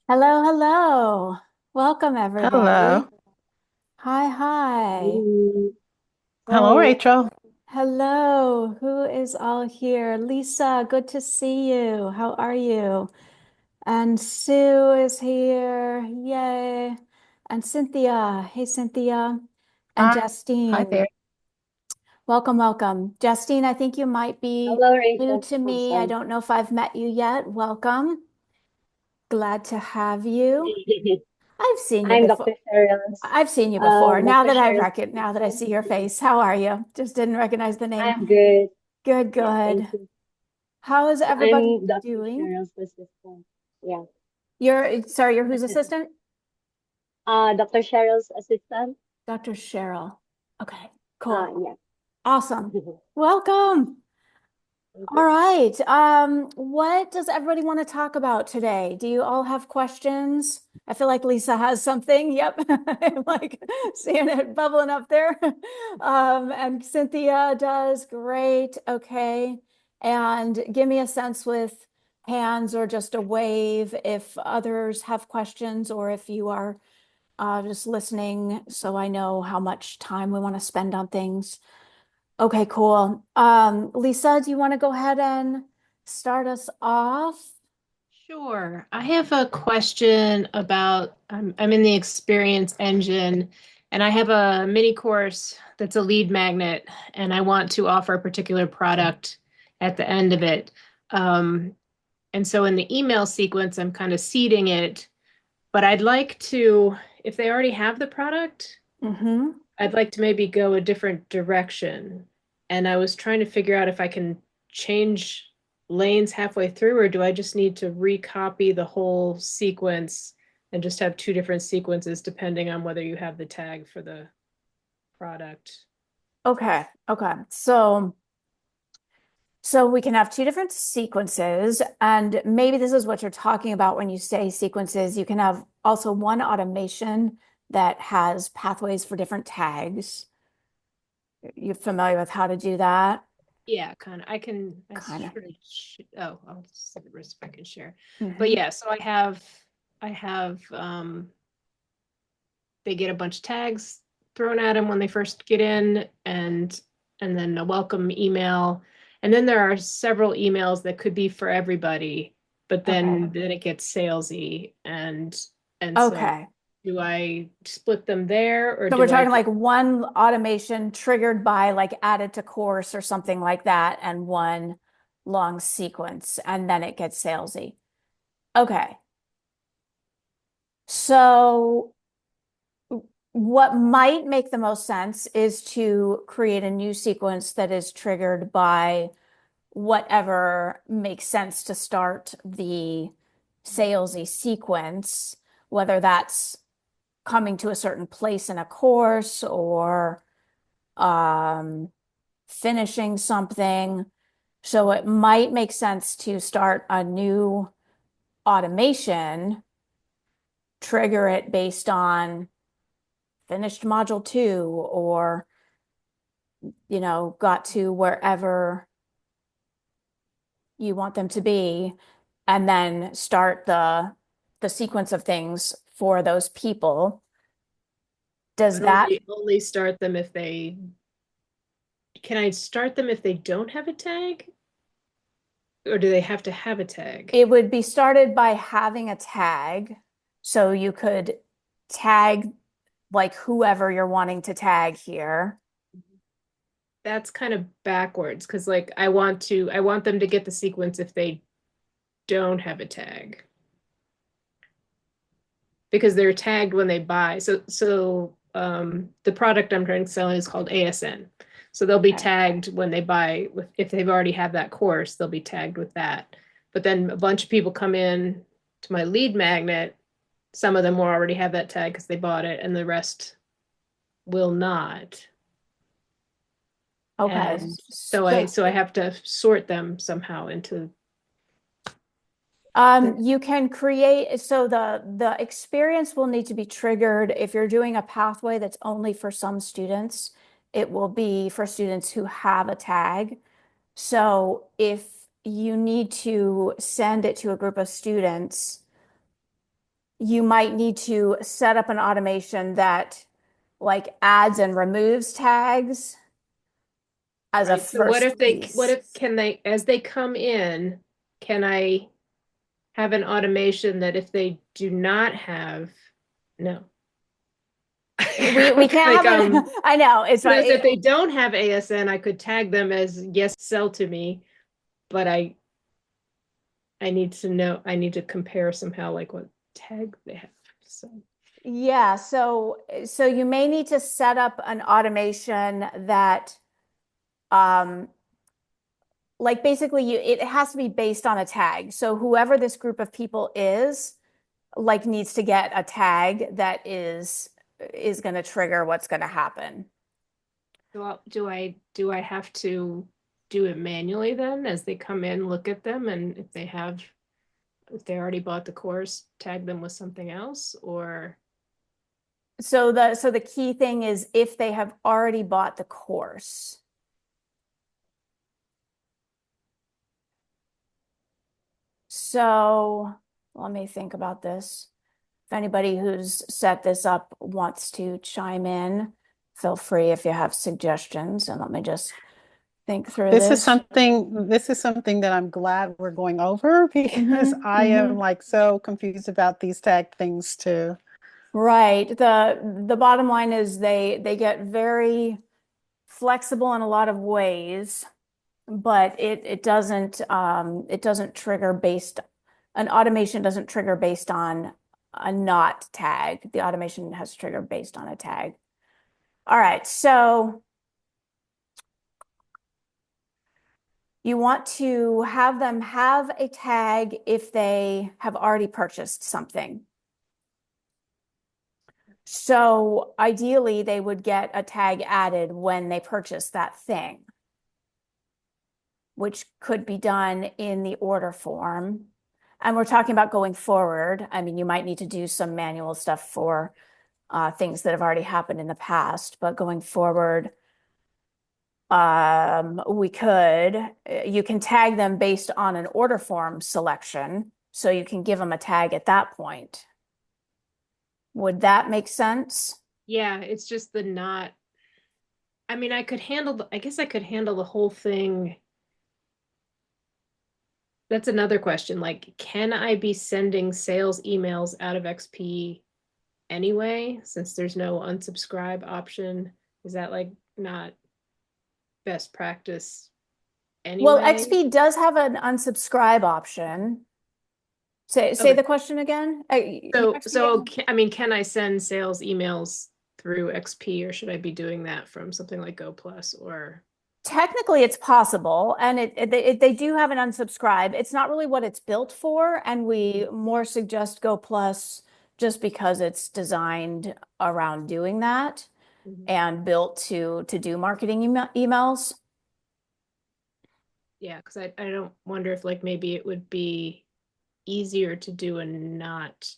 Hello, hello. Welcome, Hello. everybody. Hi, hi. Mm, Hello, Hi. Rachel. Hello. Who is all here? Lisa, good to see you. How are you? And Sue is here. Yay. And Cynthia. Hey, Cynthia. And Hi. Hi Justine. there. Welcome, welcome. Justine, I think you might be Hello, new Rachel. to I'm me. I sorry. don't know if I've met you yet. Welcome. Glad to have you. I've seen you I'm before. Dr. Cheryl's, I've seen you before. Dr. Cheryl's Now that I assistant. see your face, how are you? Just didn't recognize the name. I'm good. Good, Yeah, thank good. you. How is everybody I'm Dr. doing? Cheryl's assistant. Yeah. You're whose assistant? Dr. Cheryl's assistant. Dr. Cheryl. Okay, cool. Yeah. Awesome. Welcome. Thank All you. right. What does everybody want to talk about today? Do you all have questions? I feel like Lisa has something. Yep. I'm like seeing it bubbling up there. And Cynthia does. Great. Okay. And give me a sense with hands or just a wave if others have questions or if you are just listening so I know how much time we want to spend on things. Okay, cool. Lisa, do you want to go ahead and start us off? Sure. I have a question about I'm in the Experience Engine and I have a mini course that's a lead magnet and I want to offer a particular product at the end of it. Um, and so in the email sequence, I'm kind of seeding it, but I'd like to, if they already have the product, Mm-hmm. I'd like to maybe go a different direction. And I was trying to figure out if I can change lanes halfway through, or do I just need to recopy the whole sequence and just have two different sequences depending on whether you have the tag for the product? Okay, okay. So we can have two different sequences, and maybe this is what you're talking about when you say sequences. You can have also one automation that has pathways for different tags. You're familiar with how to do that? Yeah, kind of. I Kind of. sure, oh, I'll see the risk if I can share. But Hmm. yeah, so I have, they get a bunch of tags thrown at them when they first get in and then a welcome email, and then there are several emails that could be for everybody, but Okay. then it gets salesy, and so Okay. do I split them there or So we're do I talking just like one automation triggered by like added to course or something like that, and one long sequence, and then it gets salesy. Okay. So what might make the most sense is to create a new sequence that is triggered by whatever makes sense to start the salesy sequence, whether that's coming to a certain place in a course or um, finishing something. So it might make sense to start a new automation, trigger it based on finished module two or, got to wherever you want them to be, and then start the sequence of things for those people. Does but that only start them if they can I start them if they don't have a tag, or do they have to have a tag? it would be started by having a tag. So you could tag like whoever you're wanting to tag here. That's kind of backwards because like I want them to get the sequence if they don't have a tag because they're tagged when they buy. So the product I'm trying to sell is called ASN. So they'll be Okay. tagged when they buy with if they've already have that course, they'll be tagged with that. But then a bunch of people come in to my lead magnet. Some of them will already have that tag because they bought it, and the rest will not. Okay. And So so I have to sort them somehow into the you can create, so the experience will need to be triggered if you're doing a pathway that's only for some students. It will be for students who have a tag. So if you need to send it to a group of students, you might need to set up an automation that like adds and removes tags as a Right. So what first if what piece. if can they, as they come in, can I have an automation that if they do not have, no. We can't Like, have an, I know, it's fine. because if they don't have ASN, I could tag them as yes, sell to me, but I need to know, I need to compare somehow like what tag they have. So, Yeah, so you may need to set up an automation that like basically it has to be based on a tag. So whoever this group of people is, like needs to get a tag that is going to trigger what's going to happen. do I have to do it manually then as they come in, look at them, and if they already bought the course, tag them with something else, or So the key thing is if they have already bought the course. So let me think about this. If anybody who's set this up wants to chime in, feel free if you have suggestions, and let me just think through this. This is something that I'm glad we're going over because I am Mhm. like so confused about these tag things too. Right. The bottom line is they get very flexible in a lot of ways, but it doesn't trigger based an automation doesn't trigger based on a not tag. The automation has to trigger based on a tag. All right, so you want to have them have a tag if they have already purchased something. So ideally, they would get a tag added when they purchase that thing, which could be done in the order form. And we're talking about going forward. I mean, you might need to do some manual stuff for things that have already happened in the past, but going forward, we could, you can tag them based on an order form selection. So you can give them a tag at that point. Would that make sense? yeah, it's just the not. I mean, I guess I could handle the whole thing. That's another question. Like, can I be sending sales emails out of XP anyway, since there's no unsubscribe option? Is that like not best practice Well, anyway? XP does have an unsubscribe option. Say Okay. the question again. You're XP. I mean, can I send sales emails through XP, or should I be doing that from something like Go Plus or? Technically, it's possible, and they do have an unsubscribe. It's not really what it's built for, and we more suggest Go Plus just because it's designed around doing that Mhm. and built to do marketing emails. Yeah, because I don't wonder if like maybe it would be easier to do a not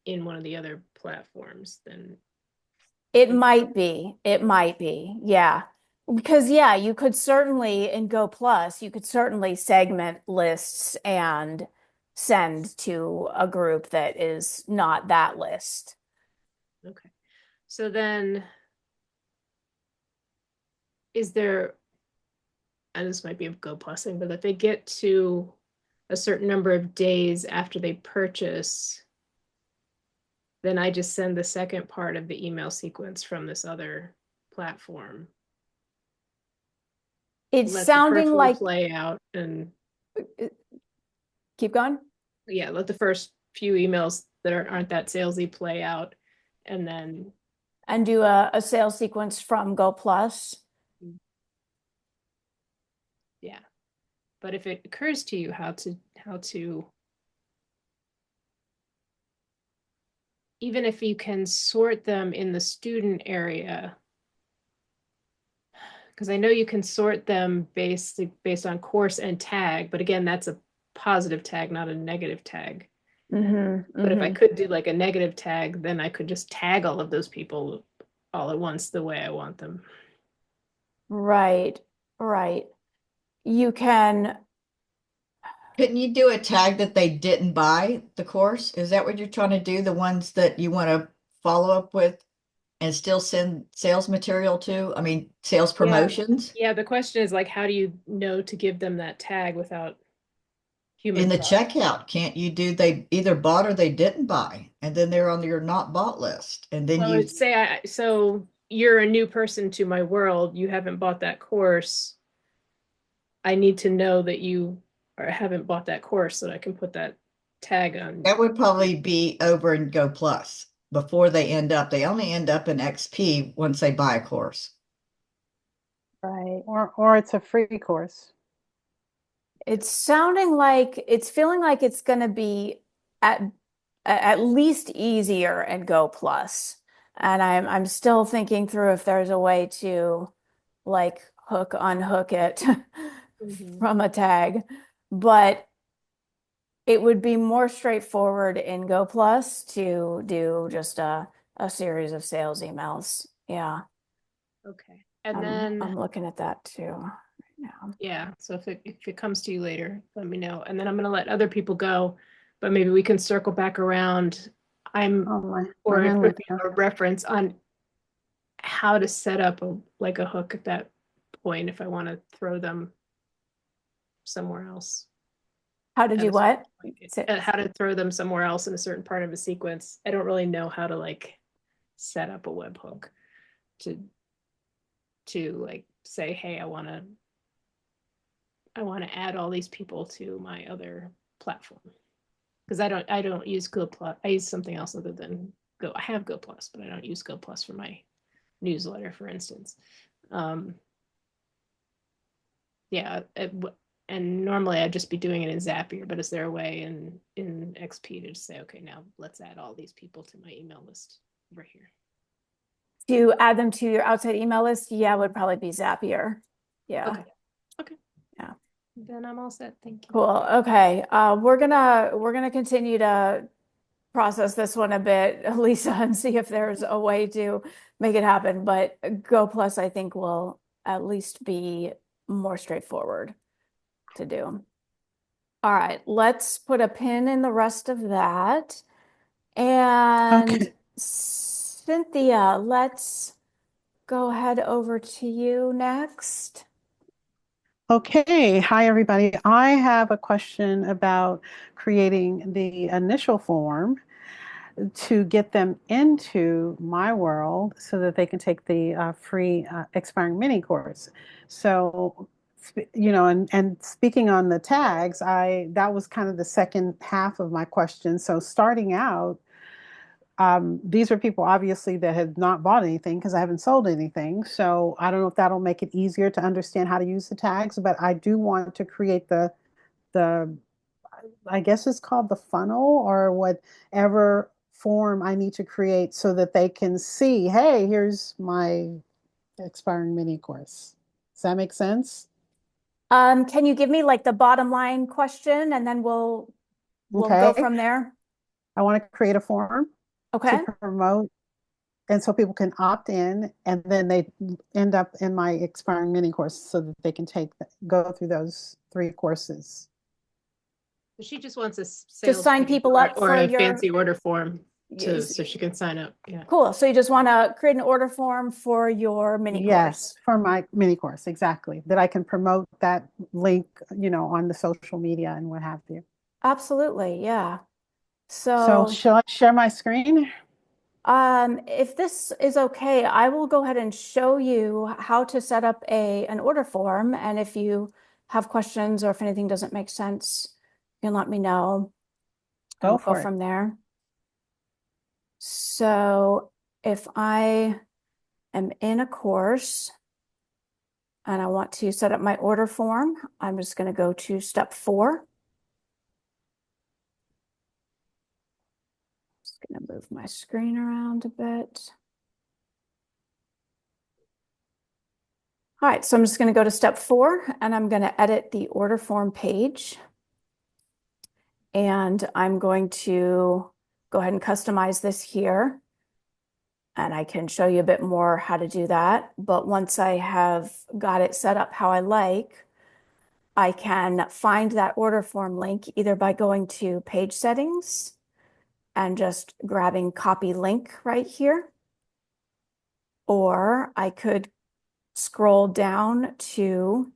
in one of the other platforms than. It might be. It might be. Yeah. Because yeah, you could certainly in Go Plus, you could certainly segment lists and send to a group that is not that list. Okay. So then is there, and this might be a Go Plus thing, but if they get to a certain number of days after they purchase, then I just send the second part of the email sequence from this other platform. It's Let the sounding first one like play out and keep going yeah, let the first few emails that aren't that salesy play out and then and do a sales sequence from Go Plus. yeah. But if it occurs to you how to even if you can sort them in the student area, because I know you can sort them based on course and tag, but again, that's a positive tag, not a negative tag. But if I could do like a negative tag, then I could just tag all of those people all at once the way I want them. Right, right. You can, Couldn't you do a tag that they didn't buy the course? Is that what you're trying to do? The ones that you want to follow up with and still send sales material to? I mean, sales Yeah. promotions? Yeah, the question is like, how do you know to give them that tag without human In the touch? checkout, can't you do they either bought or they didn't buy? And then they're on your not bought list. And then Well, you, let's say so you're a new person to my world, you haven't bought that course. I need to know that you haven't bought that course so that I can put that tag on. that would probably be over in Go Plus before they only end up in XP once they buy a course. Right. Or it's a free course. It's feeling like it's going to be at least easier and Go Plus. And I'm still thinking through if there's a way to like unhook it from a tag. But it would be more straightforward in Go Plus to do just a series of sales emails. Yeah. Okay. And I'm then looking at that too right now. yeah, so if it comes to you later, let me know. And then I'm gonna let other people go, but maybe we can circle back around. Oh, my Or hand if went you down. have a reference on how to set up a hook at that point if I want to throw them somewhere else. How did At you a certain what? point. How to throw them somewhere else in a certain part of a sequence. I don't really know how to like set up a webhook to like say, hey, I want to add all these people to my other platform. Because I don't use Go Plus. I use something else other than Go. I have Go Plus, but I don't use Go Plus for my newsletter, for instance. Yeah, and normally I'd just be doing it in Zapier, but is there a way in XP to just say, okay, now let's add all these people to my email list over here? To add them to your outside email list, yeah, would probably be Zapier. Yeah. Okay. Yeah. Then I'm all set. Thank you. Cool. Okay. We're gonna continue to process this one a bit, Lisa, and see if there's a way to make it happen. But Go Plus, I think, will at least be more straightforward to do. All right, let's put a pin in the rest of that. And Okay. Cynthia, let's go ahead over to you next. Okay, hi everybody. I have a question about creating the initial form to get them into my world so that they can take the free expiring mini course. So, and speaking on the tags, that was kind of the second half of my question. So starting out, these are people obviously that have not bought anything because I haven't sold anything. So I don't know if that'll make it easier to understand how to use the tags, but I do want to create the I guess it's called the funnel or whatever form I need to create so that they can see, hey, here's my expiring mini course. Does that make sense? Can you give me like the bottom line question and then we'll go Okay. from there? I want to create a form Okay. to promote, and so people can opt in, and then they end up in my expiring mini course so that they can go through those 3 courses. So she just wants a Just sales sign page people up or for a your fancy order form Yes. so she can sign up. Yeah. Cool. So you just want to create an order form for your mini course. Yes, for my mini course, exactly. That I can promote that link, on the social media and what have you. Absolutely. Yeah. So shall I share my screen? If this is okay, I will go ahead and show you how to set up an order form. And if you have questions or if anything doesn't make sense, you can let me know. And we'll go for it. from there. So if I am in a course and I want to set up my order form, I'm just going to go to step 4. Just going to move my screen around a bit. All right, so I'm just going to go to step 4 and I'm going to edit the order form page. And I'm going to go ahead and customize this here. And I can show you a bit more how to do that. But once I have got it set up how I like, I can find that order form link either by going to page settings and just grabbing copy link right here, or I could scroll down to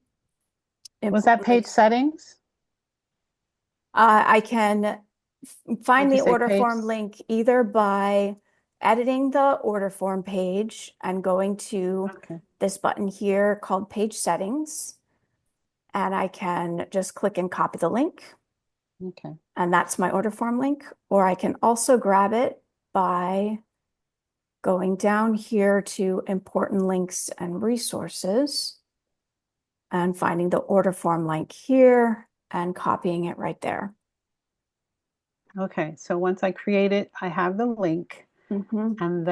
Was that page settings? I can find Did you the say order page? form link either by editing the order form page and going to Okay. this button here called page settings. And I can just click and copy the link, Okay. and that's my order form link. Or I can also grab it by going down here to important links and resources and finding the order form link here and copying it right there. Okay. So once I create it, I have the link. Mhm. And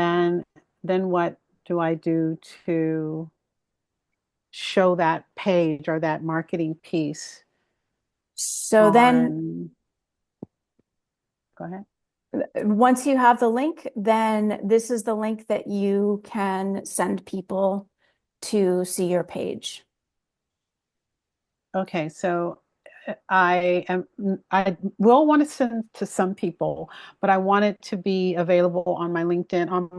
then what do I do to show that page or that marketing piece So then on, go ahead. once you have the link, then this is the link that you can send people to see your page. Okay, so I will want to send to some people, but I want it to be available on my LinkedIn, on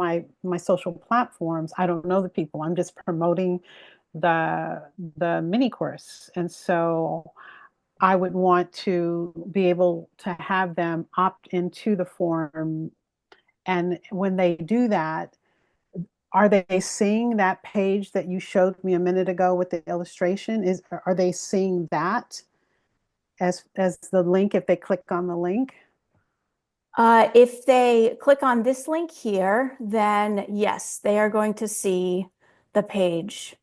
my social platforms. I don't know the people. I'm just promoting the mini course. And so I would want to be able to have them opt into the form. And when they do that, are they seeing that page that you showed me a minute ago with the illustration? Are they seeing that as the link if they click on the link? If they click on this link here, then yes, they are going to see the page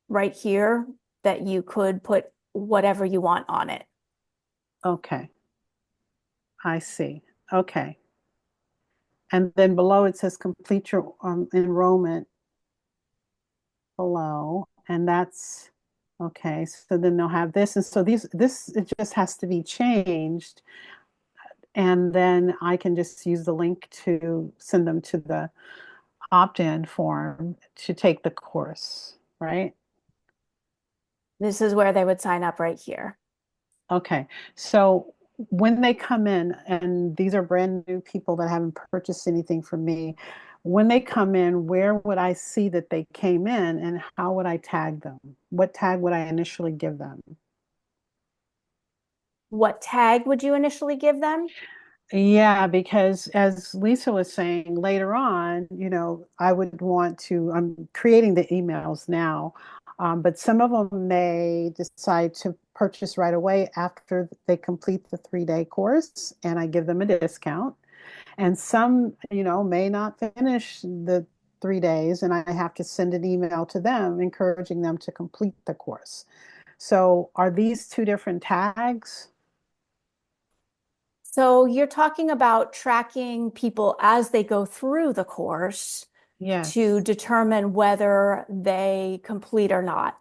right here that you could put whatever you want on it. Okay, I see. Okay. And then below it says complete your enrollment below, and that's okay. So then they'll have this, and so this it just has to be changed, and then I can just use the link to send them to the opt-in form to take the course, right? This is where they would sign up right here. Okay, so when they come in, and these are brand new people that haven't purchased anything from me, when they come in, where would I see that they came in and how would I tag them? What tag would I initially give them? What tag would you initially give them? Yeah, because as Lisa was saying later on, I would want to, I'm creating the emails now, but some of them may decide to purchase right away after they complete the 3-day course, and I give them a discount. And some, may not finish the 3 days, and I have to send an email to them encouraging them to complete the course. So are these two different tags? So you're talking about tracking people as they go through the course to Yes. determine whether they complete or not.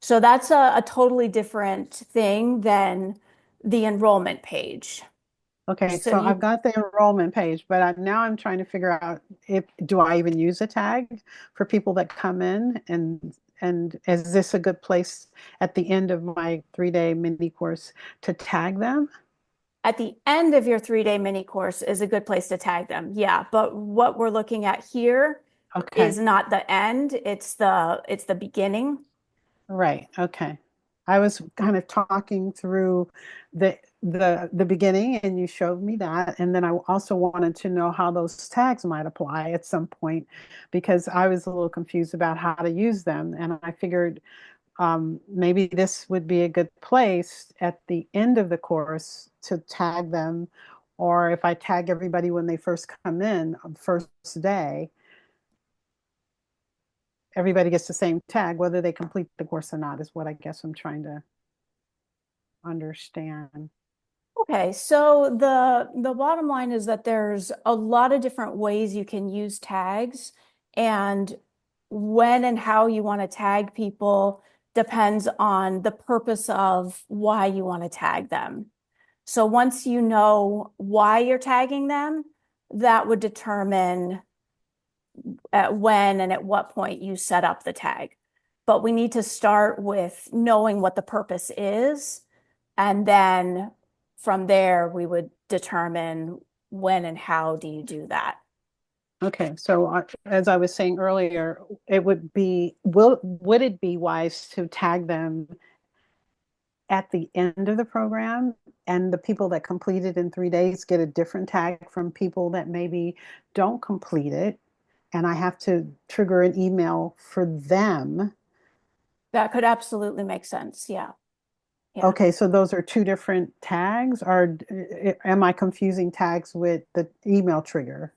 So that's a totally different thing than the enrollment page. Okay, So so I've you, got the enrollment page, but now I'm trying to figure out if do I even use a tag for people that come in, and is this a good place at the end of my 3-day mini course to tag them? at the end of your 3-day mini course is a good place to tag them. Yeah, but what we're looking at here is Okay. not the end, it's the beginning. Right. Okay. I was kind of talking through the beginning, and you showed me that, and then I also wanted to know how those tags might apply at some point because I was a little confused about how to use them, and I figured maybe this would be a good place at the end of the course to tag them, or if I tag everybody when they first come in on the first day, everybody gets the same tag, whether they complete the course or not, is what I guess I'm trying to understand. Okay, so the bottom line is that there's a lot of different ways you can use tags, and when and how you want to tag people depends on the purpose of why you want to tag them. So once you know why you're tagging them, that would determine at when and at what point you set up the tag. but we need to start with knowing what the purpose is. And then from there, we would determine when and how do you do that. Okay, so as I was saying earlier, it would would it be wise to tag them at the end of the program, and the people that complete it in 3 days get a different tag from people that maybe don't complete it, and I have to trigger an email for them? That could absolutely make sense. Yeah. Yeah. Okay, so those are two different tags, or am I confusing tags with the email trigger?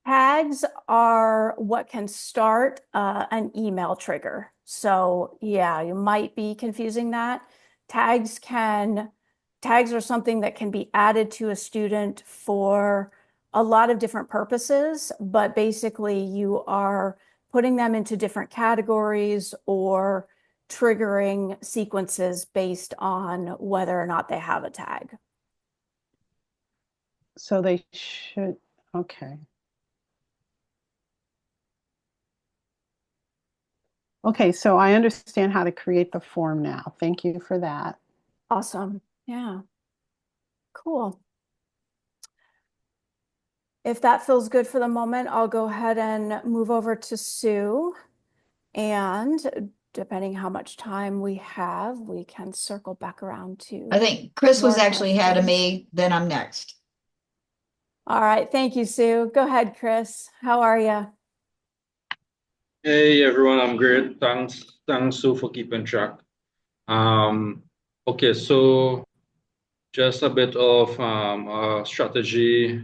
Tags are what can start an email trigger. So yeah, you might be confusing that. Tags are something that can be added to a student for a lot of different purposes, but basically you are putting them into different categories or triggering sequences based on whether or not they have a tag. So they should, okay. Okay, so I understand how to create the form now. Thank you for that. Awesome. Yeah. Cool. If that feels good for the moment, I'll go ahead and move over to Sue. And depending how much time we have, we can circle back around to. I think Chris was more actually ahead of questions. me, then I'm next. All right. Thank you, Sue. Go ahead, Chris. How are you? Hey everyone, I'm great. Thanks Sue for keeping track. Okay, so just a bit of strategy.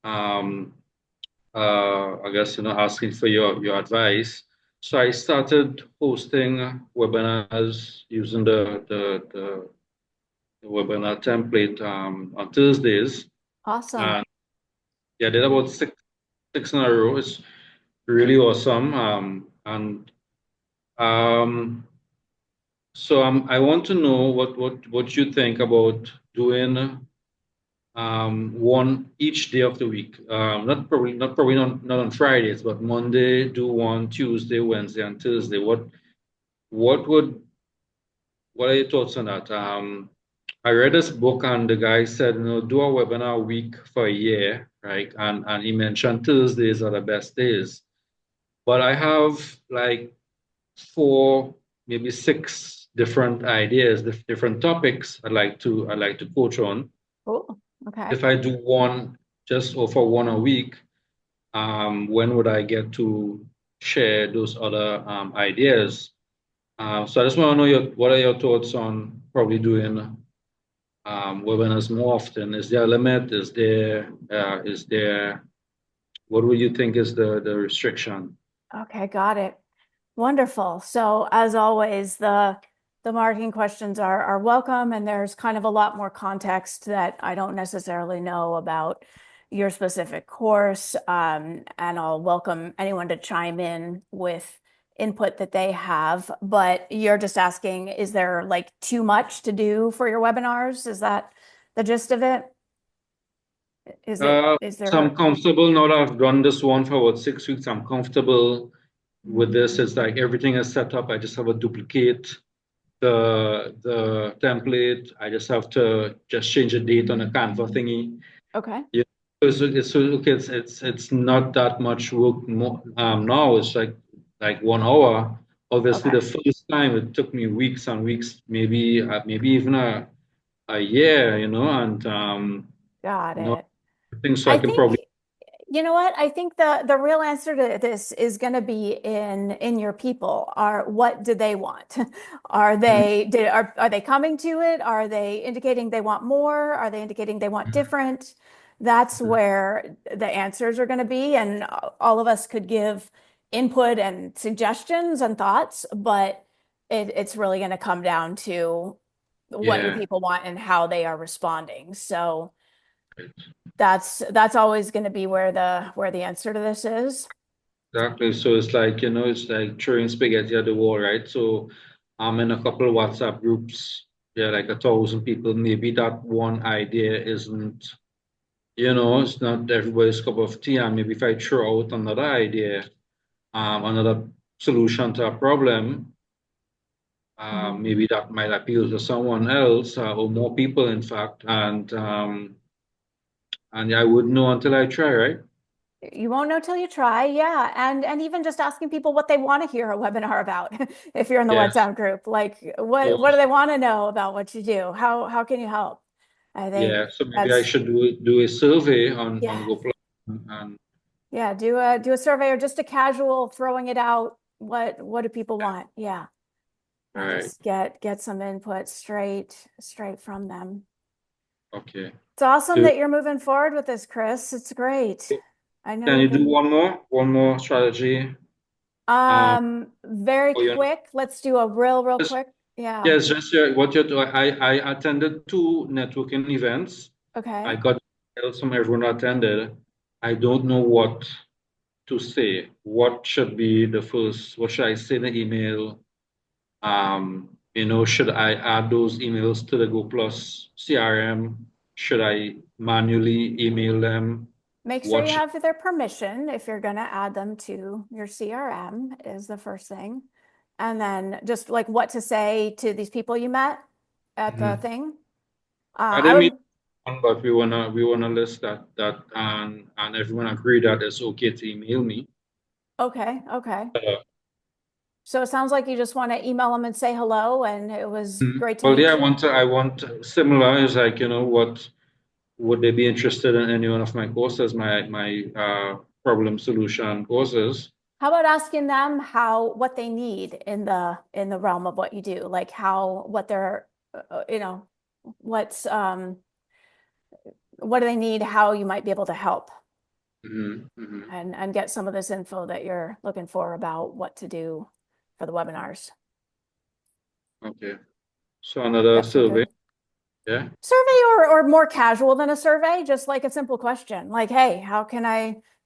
I guess asking for your advice. So I started hosting webinars using the webinar template on Thursdays. Awesome. And yeah, I did about six in a row. It's really awesome. So I want to know what you think about doing one each day of the week. Not on Fridays, but Monday do one, Tuesday, Wednesday, and Thursday. What are your thoughts on that? I read this book and the guy said, do a webinar a week for a year, right? And he mentioned Thursdays are the best days. But I have like 4, maybe 6 different ideas, different topics I'd like to coach on. Cool. Okay. If I do one, just offer one a week, when would I get to share those other ideas? So I just want to know what are your thoughts on probably doing webinars more often? Is there a limit? Is there what would you think is the restriction? Okay, got it. Wonderful. So as always, the marketing questions are welcome, and there's kind of a lot more context that I don't necessarily know about your specific course. And I'll welcome anyone to chime in with input that they have. But you're just asking, is there like too much to do for your webinars? Is that the gist of it? Is there? So I'm comfortable now that I've done this one for about 6 weeks. I'm comfortable with this. It's like everything is set up. I just have to duplicate the template. I just have to change the date on the Canva thingy. Okay. Yeah. It's not that much work more, now. It's like 1 hour. Obviously, Okay. the first time it took me weeks and weeks, maybe even a year, and Got it. I think so. I can think, probably. you know what? I think the real answer to this is going to be in your people. What do they want? Are they coming to it? Are they indicating they want more? Are they indicating they want different? That's where the answers are going to be, and all of us could give input and suggestions and thoughts, but it's really going to come down to what your Yeah. people want and how they are responding. So that's always going to be where the answer to this is. Exactly. So it's like, it's like throwing spaghetti at the wall, right? So I'm in a couple of WhatsApp groups, yeah, like 1,000 people. Maybe that one idea isn't, it's not everybody's cup of tea. And maybe if I throw out another idea, another solution to a problem, maybe that might appeal to someone else or more people, in fact. And I wouldn't know until I try, right? You won't know till you try, yeah. And even just asking people what they want to hear a webinar about, if you're in the Yes. WhatsApp group, like what do they want to know about what you do? How can you help? I think Yeah, so maybe I that's should do a survey on yeah. GoPlus and Yeah, do a survey or just a casual throwing it out. What do people want? Yeah. And right. just get some input straight from them. Okay. It's awesome Do, that you're moving forward with this, Chris. It's great. I know can we've you do been one more strategy? very Oh, yeah. quick. Let's do a real Just, quick. Yeah. yes, just what you're doing. I attended 2 networking events. Okay. I got emails from everyone who attended. I don't know what to say. What should be the first? What should I say in the email? Should I add those emails to the GoPlus CRM? Should I manually email them? Make sure What you should, have their permission if you're going to add them to your CRM is the first thing. And then just like what to say to these people you met at the thing. I I didn't mean would, one, but we wanna list that and everyone agree that it's okay to email me. okay. Uh, So it sounds like you just want to email them and say hello, and it was great to well, meet yeah, you. I want similar is like, what would they be interested in any one of my courses, my problem solution courses? How about asking them what they need in the realm of what you do, like what they're, what's what do they need, how you might be able to help, and get some of this info that you're looking for about what to do for the webinars. Okay. So another That's so survey. good. Yeah. Survey or more casual than a survey, just like a simple question, like, hey,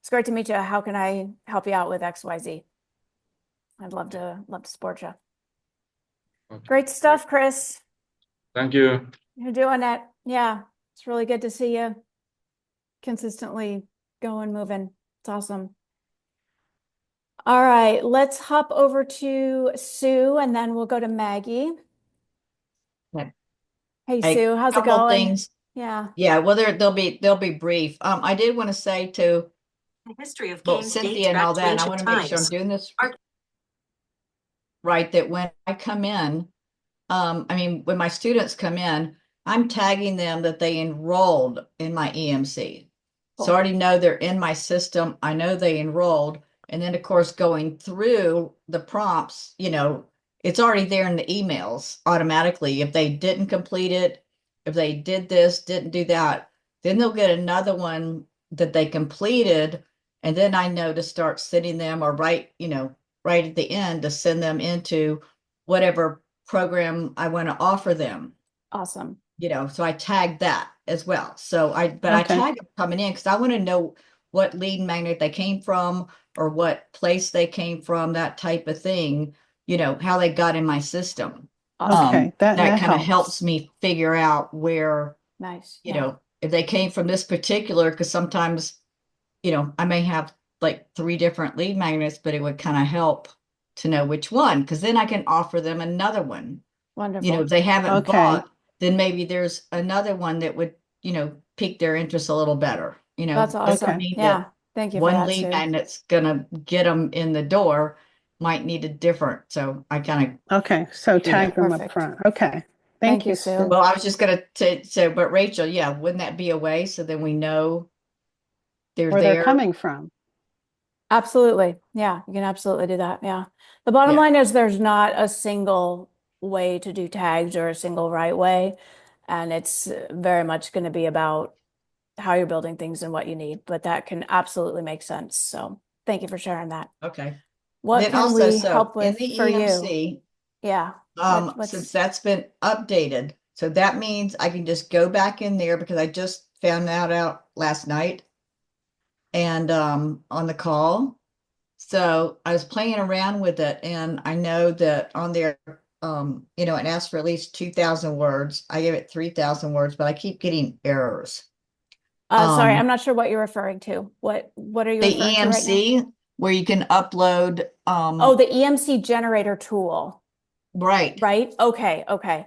it's great to meet you. How can I help you out with XYZ? I'd love to support you. Okay. Great stuff, Chris. Thank you. You're doing it. Yeah, it's really good to see you consistently going, moving. It's awesome. All right, let's hop over to Sue and then we'll go to Maggie. Okay. Hey, A Sue, how's it couple going? things. Yeah. Yeah, well, they'll be brief. I did want to say to The history of both games Cynthia dates and back all to that, and I ancient want to make sure I'm times. doing this right, that when I come in, when my students come in, I'm tagging them that they enrolled in my EMC. So I already know they're in my system. I know they enrolled. And then, of course, going through the prompts, it's already there in the emails automatically. If they didn't complete it, if they did this, didn't do that, then they'll get another one that they completed. And then I know to start sending them or right at the end to send them into whatever program I want to offer them. Awesome. So I tag that as well. So I Okay. tag them coming in because I want to know what lead magnet they came from or what place they came from, that type of thing, how they got in my system. Okay, that kind of helps. helps me figure out where, Nice. if they came from this particular, because sometimes, I may have like 3 different lead magnets, but it would kind of help to know which one, because then I can offer them another one. Wonderful. If they haven't Okay. bought, then maybe there's another one that would, pique their interest a little better. That's doesn't awesome. mean Yeah. that Thank you for one that, lead Sue. magnet's gonna get them in the door, might need a different. So I kind Okay, so tag them up Perfect. front. Okay. Thank Thank you, you, Sue. Sue. of, well, I was just gonna say, but Rachel, yeah, wouldn't that be a way so then we know they're Where there? they're coming from. Absolutely. Yeah, you can absolutely do that. Yeah. The bottom Yeah. line is there's not a single way to do tags or a single right way. And it's very much going to be about how you're building things and what you need. But that can absolutely make sense. So thank you for sharing that. Okay. What Then can also, we so help in with the for you? EMC, Yeah. since that's been updated, so that means I can just go back in there because I just found that out last night and on the call. So I was playing around with it and I know that on there, it asks for at least 2,000 words. I gave it 3,000 words, but I keep getting errors. Sorry, Um, I'm not sure what you're referring to. What are you The referring to right now? EMC, where you can upload, Oh, the EMC generator tool, right. right? Okay, okay.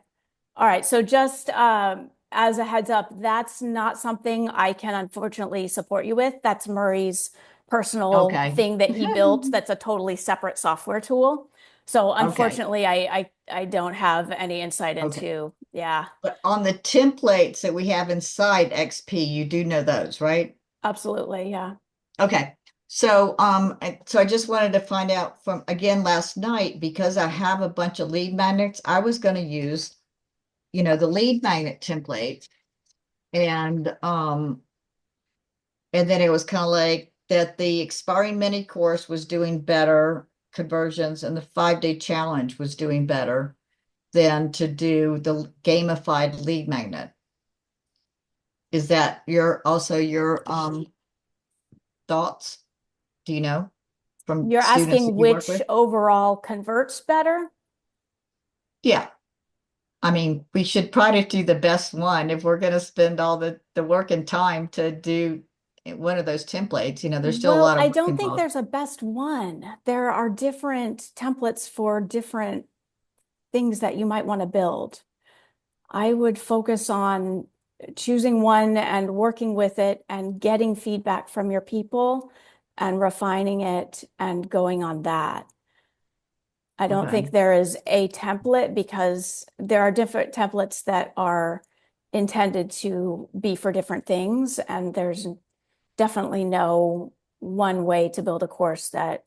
All right. So just as a heads up, that's not something I can unfortunately support you with. That's Murray's personal Okay. thing that he built. That's a totally separate software tool. So Okay. unfortunately, I don't have any insight Okay. into, yeah, But on the templates that we have inside XP, you do know those, right? absolutely, yeah. Okay. So, so I just wanted to find out from, again, last night, because I have a bunch of lead magnets, I was going to use, the lead magnet template. And then it was kind of like that the expiring mini course was doing better conversions and the 5-day challenge was doing better than to do the gamified lead magnet. Is that also your thoughts? Do you know from You're students asking that you work which with? overall converts better? Yeah. I mean, we should try to do the best one if we're going to spend all the work and time to do one of those templates. There's still a Well, lot of I work don't think involved. there's a best one. There are different templates for different things that you might want to build. I would focus on choosing one and working with it and getting feedback from your people and refining it and going on that. I don't Okay. think there is a template because there are different templates that are intended to be for different things, and there's definitely no one way to build a course that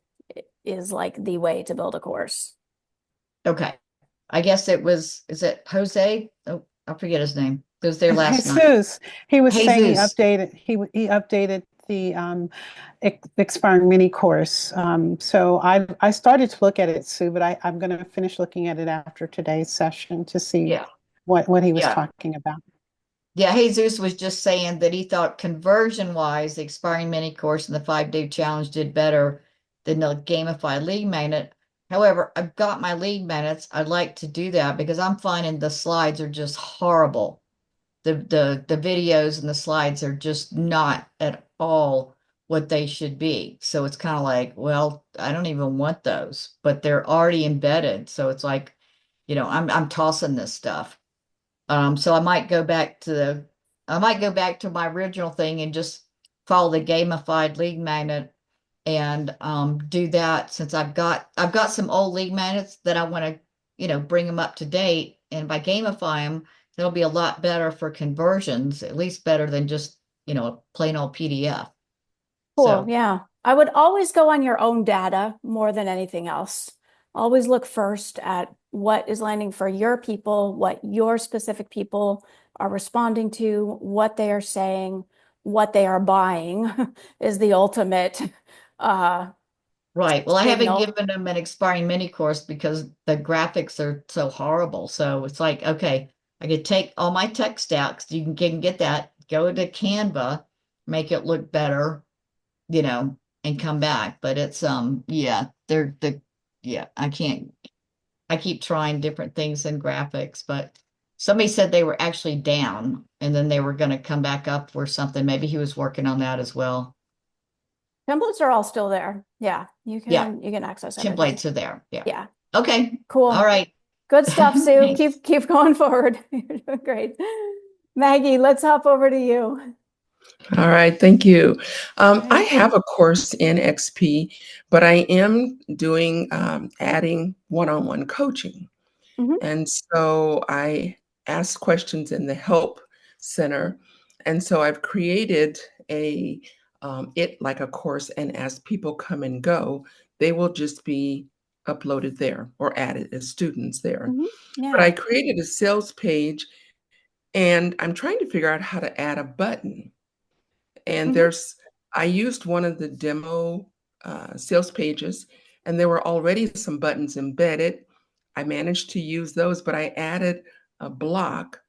is like the way to build a course. Okay. I guess is it Jose? Oh, I forget his name. It was there last night. Jesus, he was saying Jesus. he updated the expiring mini course. So I started to look at it, Sue, but I'm going to finish looking at it after today's session to see Yeah. what he was Yeah. talking about. Yeah, Jesus was just saying that he thought conversion-wise, the expiring mini course and the 5-day challenge did better than the gamified lead magnet. However, I've got my lead magnets. I'd like to do that because I'm finding the slides are just horrible. The videos and the slides are just not at all what they should be. So it's kind of like, well, I don't even want those, but they're already embedded. So it's like, I'm tossing this stuff. So I might go back to my original thing and just follow the gamified lead magnet and do that since I've got some old lead magnets that I want to, bring them up to date. And by gamify them, it'll be a lot better for conversions, at least better than just, a plain old PDF. Cool. So, Yeah. I would always go on your own data more than anything else. Always look first at what is landing for your people, what your specific people are responding to, what they are saying, what they are buying is the ultimate right. Well, I haven't signal. given them an expiring mini course because the graphics are so horrible. So it's like, okay, I could take all my text out 'cause you can get that, go to Canva, make it look better, and come back. But it's yeah, yeah, I keep trying different things in graphics, but somebody said they were actually down and then they were going to come back up or something. Maybe he was working on that as well. Templates are all still there. Yeah, Yeah, you can access everything. templates are there. Yeah. Yeah, Okay. cool. All right. Good stuff, Sue. Thanks. Keep going forward. You're doing great. Maggie, let's hop over to you. All right, thank you. I Right. have a course in XP, but I am doing adding one-on-one coaching. Mhm. And so I ask questions in the Help Center. And so I've created it like a course, and as people come and go, they will just be uploaded there or added as students there. Mhm. But I Yeah. created a sales page, and I'm trying to figure out how to add a button. And Mhm. I used one of the demo sales pages, and there were already some buttons embedded. I managed to use those, but I added a block,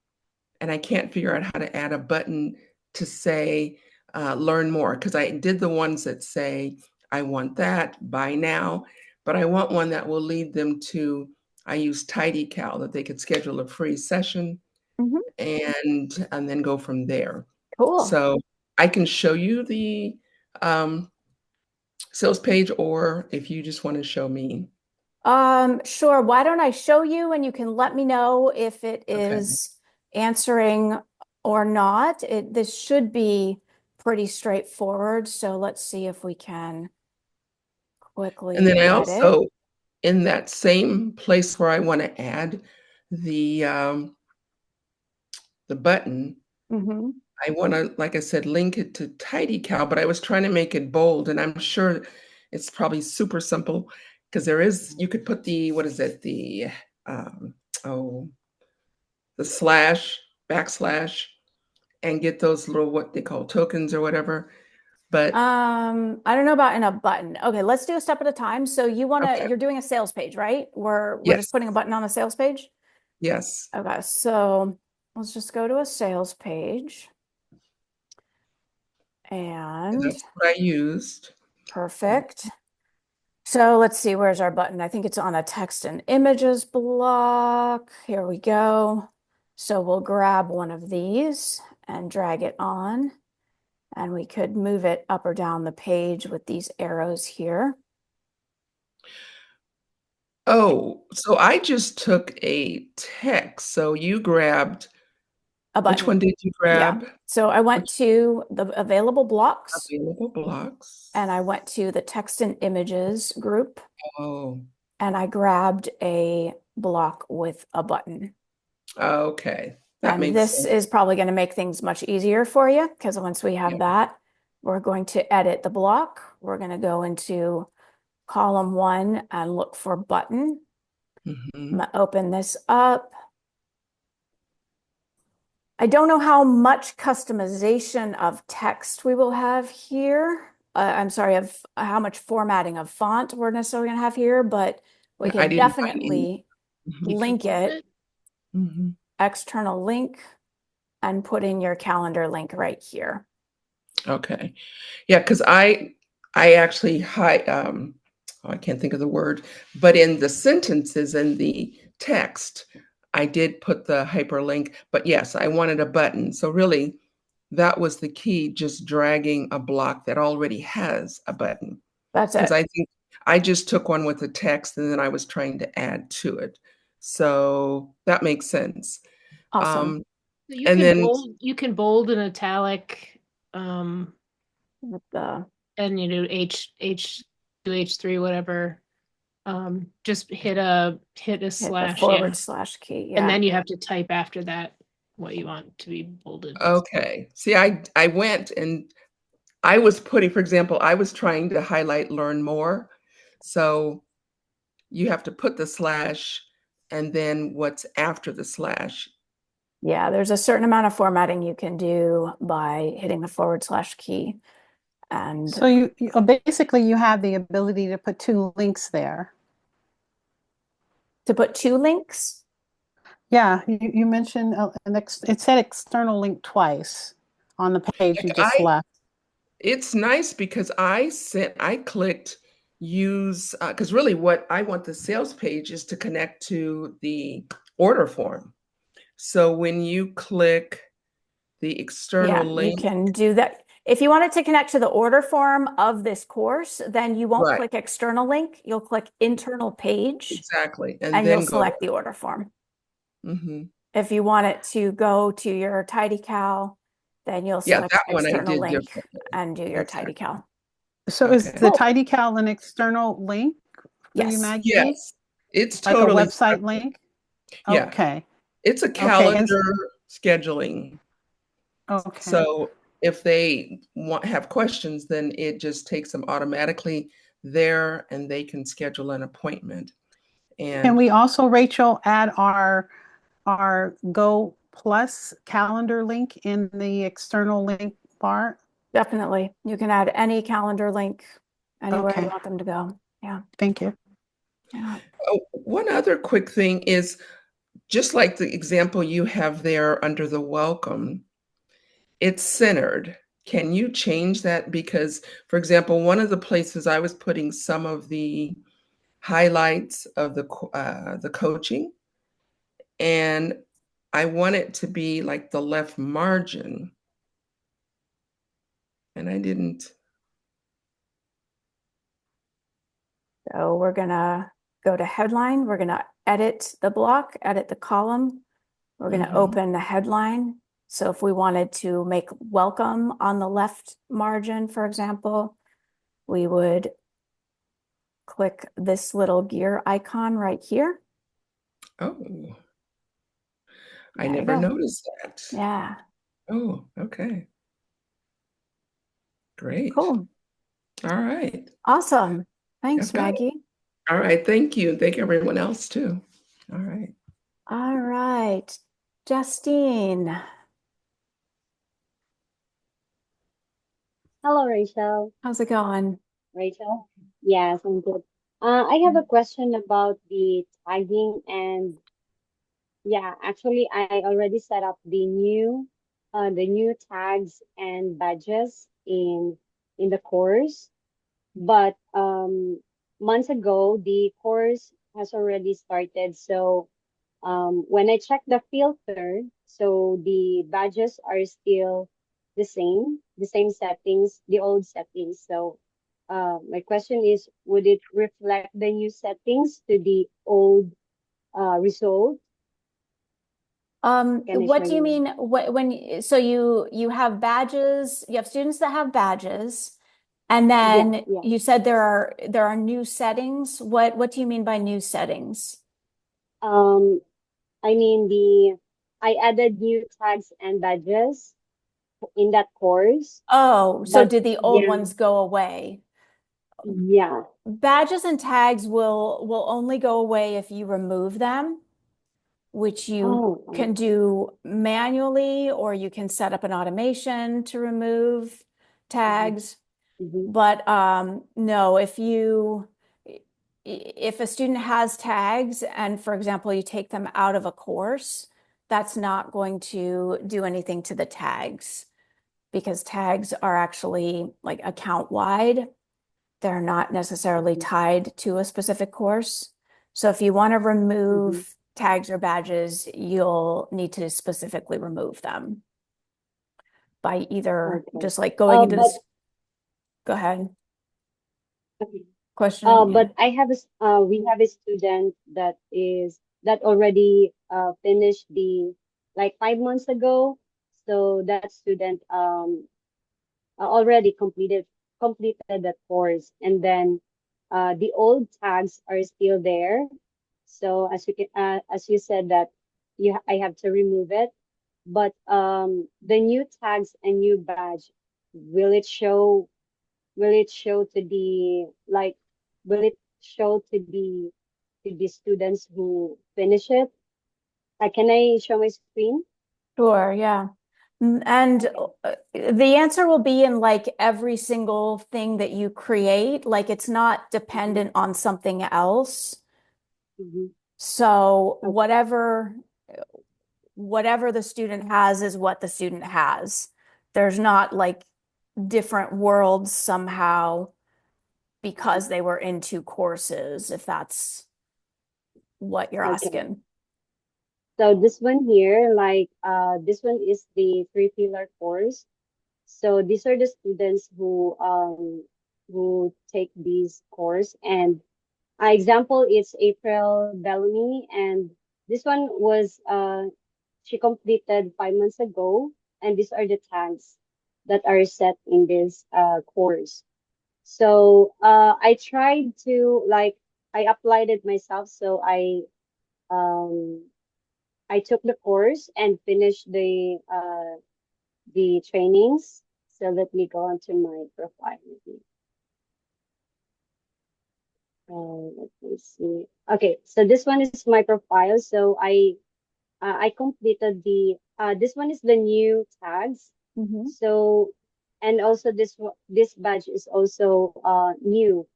and I can't figure out how to add a button to say, learn more, because I did the ones that say, I want that, buy now, but I want one that will lead them to, I use TidyCal, that they could schedule a free session Mhm. and then go from there. Cool. So I can show you the um, sales page, or if you just want to show me. Sure. Why don't I show you and you can let me know if it Okay. is answering or not. This should be pretty straightforward. So let's see if we can quickly And then I get it. also, in that same place where I want to add the button, Mm-hmm. I want to, like I said, link it to TidyCal, but I was trying to make it bold, and I'm sure it's probably super simple because you could put what is it, um, oh, the slash, backslash, and get those little, what they call tokens or whatever. But I don't know about in a button. Okay, let's do a step at a time. So okay, you're doing a sales page, right? We're just yes, putting a button on the sales page. yes, Okay, so let's just go to a sales page. and And that's what I used. perfect. So let's see, where's our button? I think it's on a text and images block. Here we go. So we'll grab one of these and drag it on. And we could move it up or down the page with these arrows here. Oh, so I just took a text. So you grabbed, A which one button. did you Yeah. grab? So I went Which to the available blocks available blocks? and I went to the text and images group Oh, and I grabbed a block with a button. okay. That And makes this sense. is probably going to make things much easier for you because once we have Yeah. that, we're going to edit the block. We're going to go into column 1 and look for button. I'm Mhm. going to open this up. I don't know how much customization of text we will have here. I'm sorry, of how much formatting of font we're necessarily going to have here, but we I could didn't find any. definitely Mhm. You can link bold it, Mhm. external link, and put in your calendar link right here. Okay. Yeah, because I actually I can't think of the word, but in the sentences and the text, I did put the hyperlink, but yes, I wanted a button. So really, that was the key, just dragging a block that already has a button. That's Because it. I think I just took one with the text and then I was trying to add to it. So that makes sense. Awesome. Um, You and can then bold and italic, With the and H2 H3 whatever. Just hit a hit the slash, yeah, / key. and Yeah. then you have to type after that what you want to be bolded. okay. See, I went and I was putting, for example, I was trying to highlight learn more. So you have to put the slash and then what's after the slash. Yeah, there's a certain amount of formatting you can do by hitting the / key. And So basically you have the ability to put 2 links there. to put 2 links. Yeah, you mentioned it said external link twice on the page you Like just left. it's nice because I clicked use, because really what I want the sales page is to connect to the order form. So when you click the external Yeah, you link, can do that. If you want it to connect to the order form of this course, then you won't right, click external link. You'll click internal page exactly, and and you'll then go. select the order form. Mhm. If you want it to go to your TidyCal, then you'll Yeah, select that one I external did link differently. and do your Exactly. TidyCal. So is Okay. the Cool. TidyCal an external link for you, Yes. Maggie? Yes, it's Like a totally website separate. link? Yeah, Okay. it's a Okay. calendar scheduling. Okay. So if they have questions, then it just takes them automatically there and they can schedule an appointment. Can And we also, Rachel, add our Go Plus calendar link in the external link bar? Definitely. You can add any calendar link anywhere you Okay. want them to go. Yeah. Thank you. Yeah. oh, one other quick thing is just like the example you have there under the welcome, it's centered. Can you change that? Because, for example, one of the places I was putting some of the highlights of the coaching, and I want it to be like the left margin, and I didn't. So we're gonna go to headline. We're gonna edit the block, edit the column. We're gonna open the headline. So if we wanted to make welcome on the left margin, for example, we would click this little gear icon right here. Oh, I There you never go. noticed that. Yeah, Oh, okay. Great. cool. All right. Awesome. Thanks, Okay. Maggie. All right. Thank you. Thank everyone else too. All right. All right, Justine. Hello, Rachel. How's it going? Rachel? Yes, I'm good. I have a question about the tagging, and yeah, actually, I already set up the new tags and badges in the course. But months ago, the course has already started. So when I check the filter, so the badges are still the same settings, the old settings. So my question is, would it reflect the new settings to the old result? Can I What show do you you? mean so you have badges, you have students that have badges, and Yeah, then yeah. you said there are new settings. What do you mean by new settings? Um, I mean I added new tags and badges in that course, Oh, so but did the old yeah, ones go away? yeah. Badges and tags will only go away if you remove them, which you Oh, can do manually, or you can set up an automation to remove mm-hmm, tags. mm-hmm, But no, if a student has tags and, for example, you take them out of a course, that's not going to do anything to the tags because tags are actually like account wide. They're not necessarily tied to a specific course. So if you want to mm-hmm. remove tags or badges, you'll need to specifically remove them by either Okay. just like going into But this. Go ahead. okay. Question. Yeah. But we have a student that already finished the like 5 months ago. So that student already completed that course, and then the old tags are still there. So as you said that I have to remove it, but the new tags and new badge, will it show will it show to the like will it show to the students who finish it? Can I show my screen? Sure, yeah. And Okay. the answer will be in like every single thing that you create. Like it's not Mm-hmm. dependent on something else. Mm-hmm. So Okay. whatever the student has is what the student has. There's not like different worlds somehow because they were in two courses, if that's what you're Okay. asking. So this one here, this one is the three pillar course. So these are the students who take this course, and example is April Bellamy, and this one was she completed 5 months ago, and these are the tags that are set in this course. So I tried to I applied it myself, so um I took the course and finished the trainings. So let me go onto my profile. Let me see. Okay, so this one is my profile. So I completed the this one is the new tags. Mhm. So and also this badge is also new.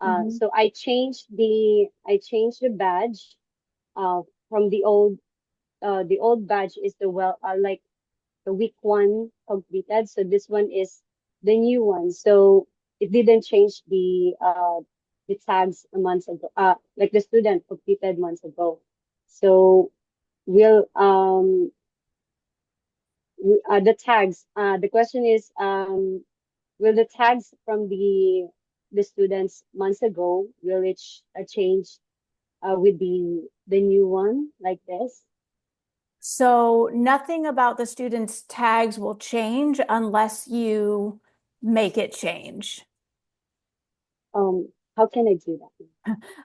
Mhm. So I changed the badge from the old badge is like the week one completed. So this one is the new one. So it didn't change the tags a month ago. Like the student completed months ago. So will the tags. The question is will the tags from the students months ago, will it change with the new one like this? So nothing about the students' tags will change unless you make it change. How can I do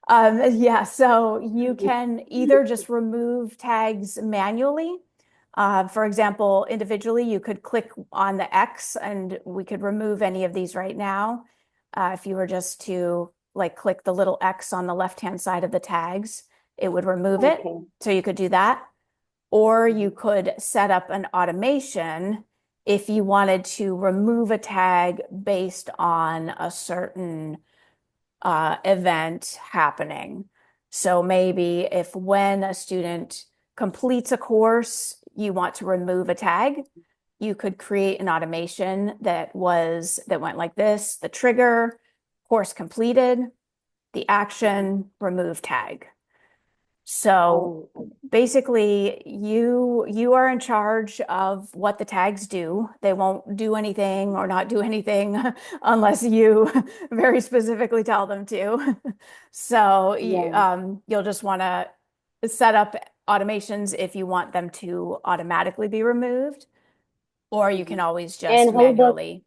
that? Yeah, so you can either just remove tags manually. For example, individually, you could click on the X and we could remove any of these right now. If you were just to like click the little X on the left-hand side of the tags, it would remove it. Okay. So you could do that. Or you could set up an automation if you wanted to remove a tag based on a certain event happening. So maybe if when a student completes a course, you want to remove a tag, you could create an automation that went like this: the trigger, course completed, the action, remove tag. So Oh, basically you are in charge of what the tags do. They won't do anything or not do anything unless you very specifically tell them to. So yeah. you'll just want to set up automations if you want them to automatically be removed, or you can Mhm. always just And how about manually.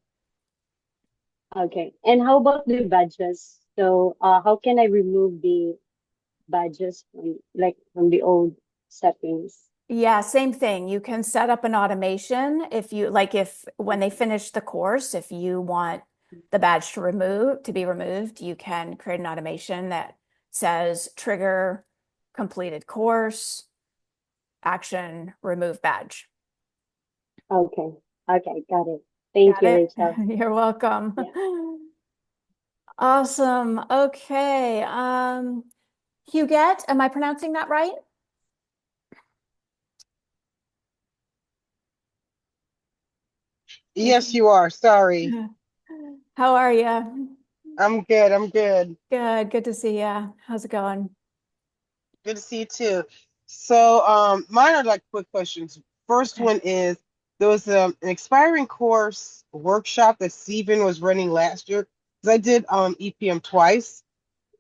okay? And how about the badges? So, how can I remove the badges from the old settings? Yeah, same thing. You can set up an automation if you like, if when they finish the course, if you want the badge to be removed, you can create an automation that says trigger completed course, action, remove badge. Okay. Okay, got it. Thank Got you, it? Rachel. You're welcome. Yeah. Awesome. Okay. Huguette, am I pronouncing that right? Yes, you are. Sorry. How are you? I'm good. I'm good. Good. Good to see you. How's it going? Good to see you too. So, mine are like quick questions. First Okay. one is there was an expiring course workshop that Stephen was running last year because I did EPM twice,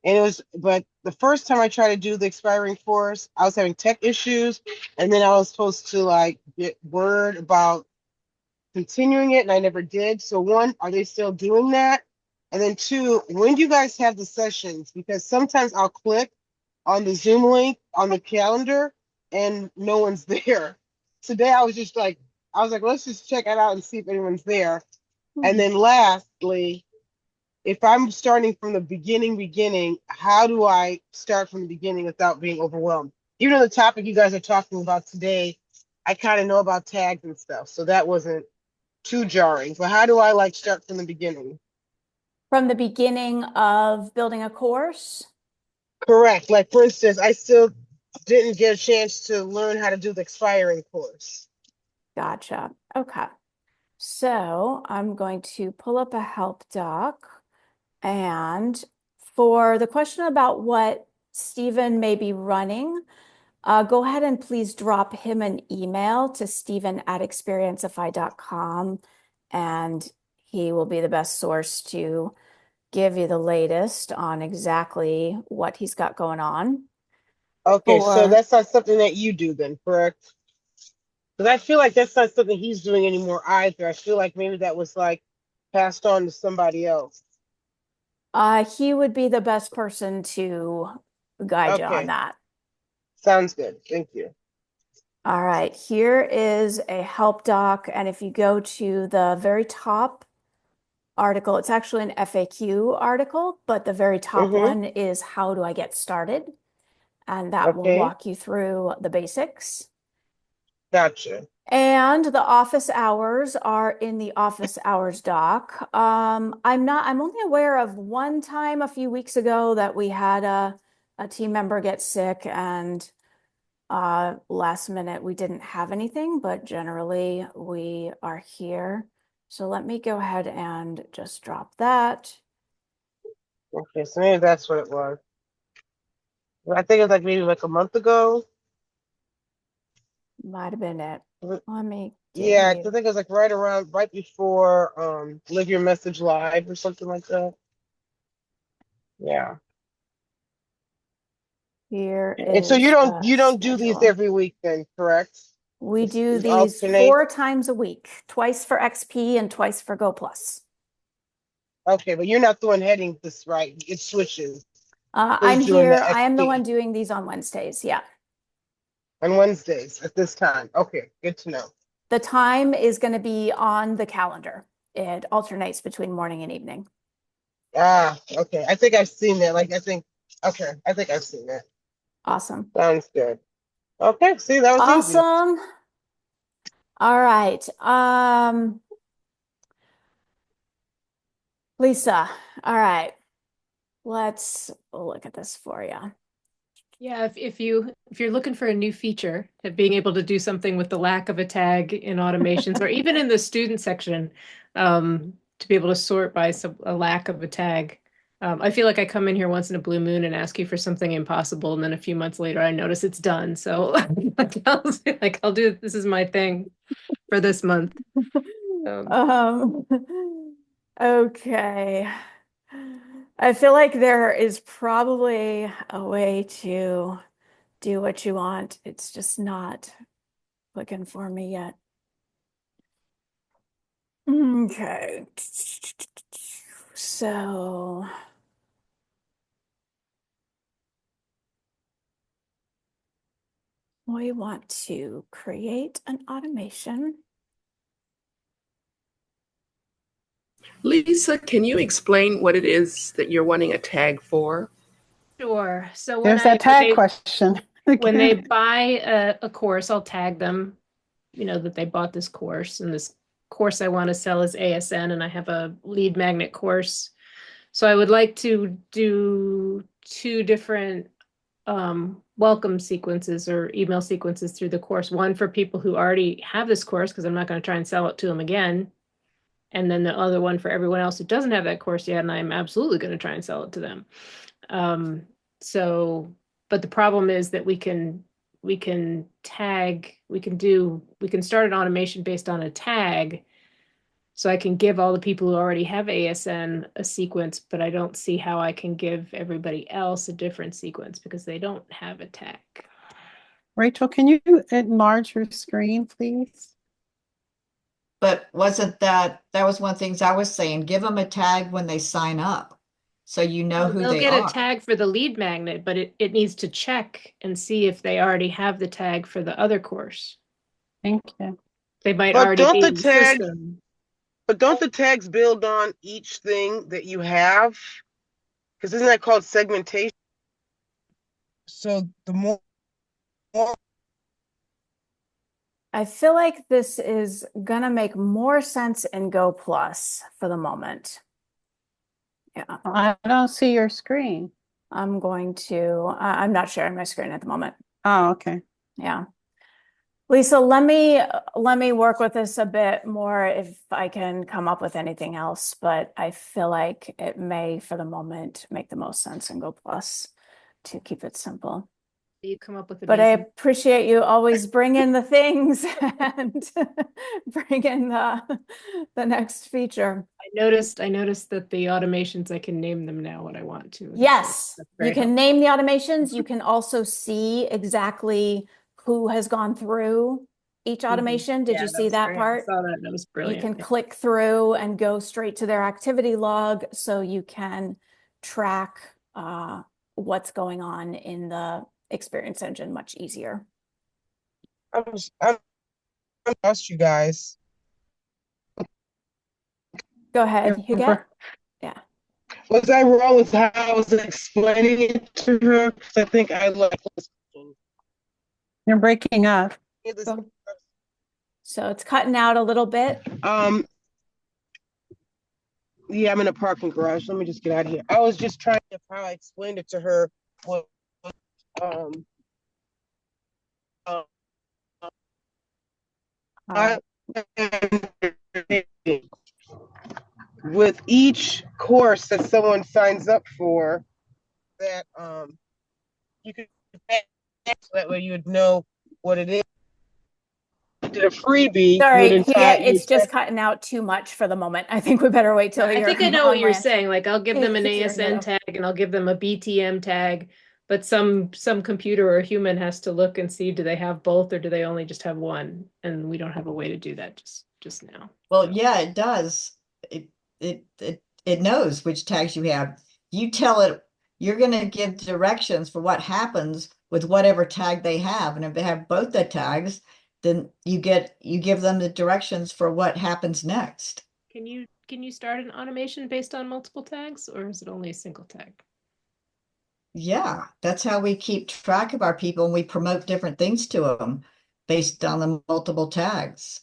and but the first time I tried to do the expiring course, I was having tech issues, and then I was supposed to like get word about continuing it, and I never did. So one, are they still doing that? And then two, when do you guys have the sessions? Because sometimes I'll click on the Zoom link on the calendar and no one's there. Today I was like, let's just check it out and see if anyone's there. And then lastly, if I'm starting from the beginning, how do I start from the beginning without being overwhelmed? Even though the topic you guys are talking about today, I kind of know about tags and stuff, so that wasn't too jarring. But how do I like start from the beginning? From the beginning of building a course? Correct. Like for instance, I still didn't get a chance to learn how to do the expiring course. Gotcha. Okay. So I'm going to pull up a help doc. And for the question about what Stephen may be running, go ahead and please drop him an email to Stephen@experienceify.com, and he will be the best source to give you the latest on exactly what he's got going on. Okay, so For that's not something that you do then, correct? Because I feel like that's not something he's doing anymore either. I feel like maybe that was like passed on to somebody else. he would be the best person to guide you on Okay, that. sounds good. Thank you. All right, here is a help doc, and if you go to the very top article, it's actually an FAQ article, but the very top Mm-hmm. one is how do I get started? And that will Okay, walk you through the basics. gotcha. And the office hours are in the office hours doc. I'm only aware of one time a few weeks ago that we had a team member get sick, and last minute we didn't have anything, but generally we are here. So let me go ahead and just drop that. Okay, so maybe that's what it was. I think it was like maybe like a month ago. Might have been it. Let me get Yeah, 'cause I you. think it was like right before Live Your Message Live or something like that. Yeah. Here And so is the you don't do these schedule. every week then, correct? We do You these alternate? 4 times a week, twice for XP and twice for Go Plus. Okay, but you're not the one heading this, right? It switches. I'm Who's doing the here. I am the XP? one doing these on Wednesdays. Yeah. On Wednesdays at this time. Okay, good to know. The time is going to be on the calendar. It alternates between morning and evening. Ah, okay. I think I've seen that. Okay, I think I've seen that. Awesome. Sounds good. Okay, see, that was easy. Awesome. All right. Lisa, all right. Let's look at this for you. Yeah, if you're looking for a new feature of being able to do something with the lack of a tag in automations or even in the student section, to be able to sort by a lack of a tag. I feel like I come in here once in a blue moon and ask you for something impossible, and then a few months later I notice it's done. So I'll do this is my thing for this month. Okay. I feel like there is probably a way to do what you want. It's just not clicking for me yet. Okay. So we want to create an automation. Lisa, can you explain what it is that you're wanting a tag for? Sure. So There's that tag question. when they buy a course, I'll tag them, that they bought this course, and this course I want to sell is ASN, and I have a lead magnet course. So I would like to do 2 different welcome sequences or email sequences through the course. One for people who already have this course, because I'm not going to try and sell it to them again. And then the other one for everyone else who doesn't have that course yet, and I'm absolutely going to try and sell it to them. But the problem is that we can start an automation based on a tag. So I can give all the people who already have ASN a sequence, but I don't see how I can give everybody else a different sequence because they don't have a tag. Rachel, can you enlarge your screen, please? But wasn't that was one of the things I was saying, give them a tag when they sign up. So you know who They'll they get are. a tag for the lead magnet, but it needs to check and see if they already have the tag for the other course. Thank you. They might But already don't be the in the tags- system. But don't the tags build on each thing that you have? Because isn't that called segmentation? So the more I feel like this is gonna make more sense in Go Plus for the moment. Yeah, I don't see your screen. I'm not sharing my screen at the moment. Oh, okay. Yeah. Lisa, let me work with this a bit more if I can come up with anything else, but I feel like it may, for the moment, make the most sense in Go Plus to keep it simple. You come up with But I amazing. appreciate you always bringing the things and bringing the next feature. I noticed that the automations, I can name them now when I want to. Yes, That's very you can helpful. name the automations. You can also see exactly who has gone through each automation. Did Yeah, you see was that great. part? I saw that. That was You brilliant. can click through and go straight to their activity log so you can track what's going on in the Experience Engine much easier. I'm gonna ask you guys. Go ahead, Huguette. Yeah. Was I wrong with how I was explaining it to her? Because I think I like You're breaking up. So it's cutting out a little bit. Yeah, I'm in a parking garage. Let me just get out of here. I was just trying to how I explained it to her. What with each course that someone signs up for, that you could so that way you would know what it is. did a freebie, Sorry, you would tag. it's just cutting out too much for the moment. I think we better wait till I you're think I know what on you're land. saying. Like I'll give them an It's your ASN middle. tag and I'll give them a BTM tag, but some computer or human has to look and see, do they have both or do they only just have one? And we don't have a way to do that just now. Well, yeah, it does. It knows which tags you have. You tell it you're going to give directions for what happens with whatever tag they have, and if they have both the tags, then you give them the directions for what happens next. Can you start an automation based on multiple tags, or is it only a single tag? Yeah, that's how we keep track of our people, and we promote different things to them based on the multiple tags.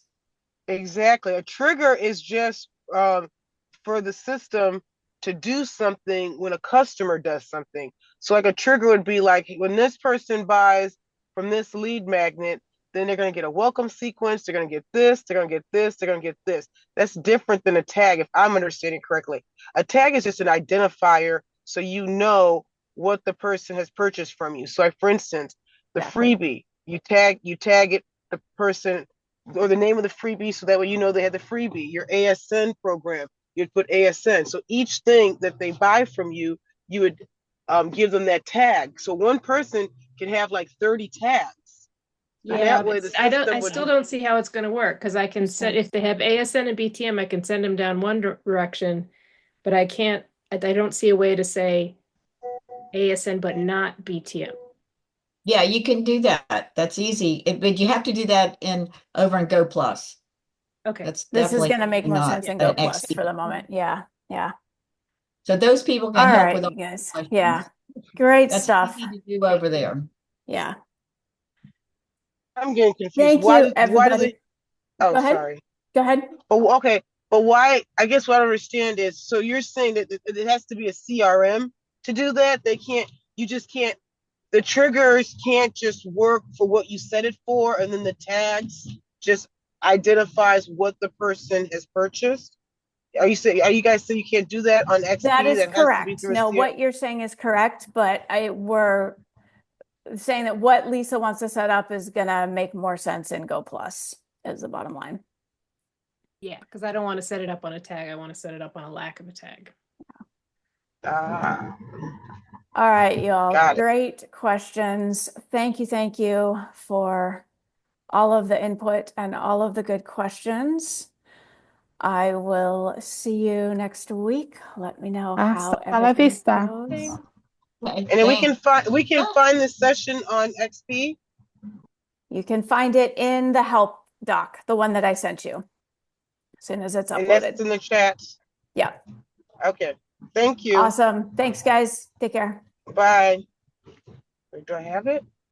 Exactly. A trigger is just for the system to do something when a customer does something. So like a trigger would be like when this person buys from this lead magnet, then they're going to get a welcome sequence. They're going to get this. They're going to get this. They're going to get this. That's different than a tag, if I'm understanding correctly. A tag is just an identifier, so you know what the person has purchased from you. So, like for instance, the freebie, you tag it, the person or the name of the freebie, so that way you know they had the freebie. Your ASN program, you'd put ASN. So each thing that they buy from you, you would give them that tag. So one person can have like 30 tags. So Yeah, that way but the I still don't see how it's going to work, because I can set, if they have ASN and BTM, I can send them down one direction, but I don't see a way to say ASN but not BTM. Yeah, you can do that. That's easy. But you have to do that over in Go Plus. Okay. That's This is definitely going to make more not sense in Go an Plus XP. for the moment. Yeah. So those people can All help right, with all you guys. questions. Yeah. Great That's stuff. easy to do over there. Yeah. I'm getting confused. Thank Why you, do they? everybody. Oh, Go ahead. sorry. Go ahead. Oh, okay. But why? I guess what I don't understand is, so you're saying that it has to be a CRM to do that? They can't. You just can't. The triggers can't just work for what you set it for, and then the tags just identifies what the person has purchased. Are you guys saying you can't do that on XP? That is Has to be correct. through a No, CRM? what you're saying is correct, but we're saying that what Lisa wants to set up is going to make more sense in Go Plus, is the bottom line. Yeah, because I don't want to set it up on a tag. I want to set it up on a lack of a tag. Ah, All right, y'all. got it. Great questions. Thank you for all of the input and all of the good questions. I will see you next week. Let me know how Hasta la everything vista. goes. And then we can find this session on XP. You can find it in the help doc, the one that I sent you, as soon as it's And that's uploaded. in the chat. Yeah. Okay. Thank you. Awesome. Thanks, guys. Take care. Bye. Do I have it?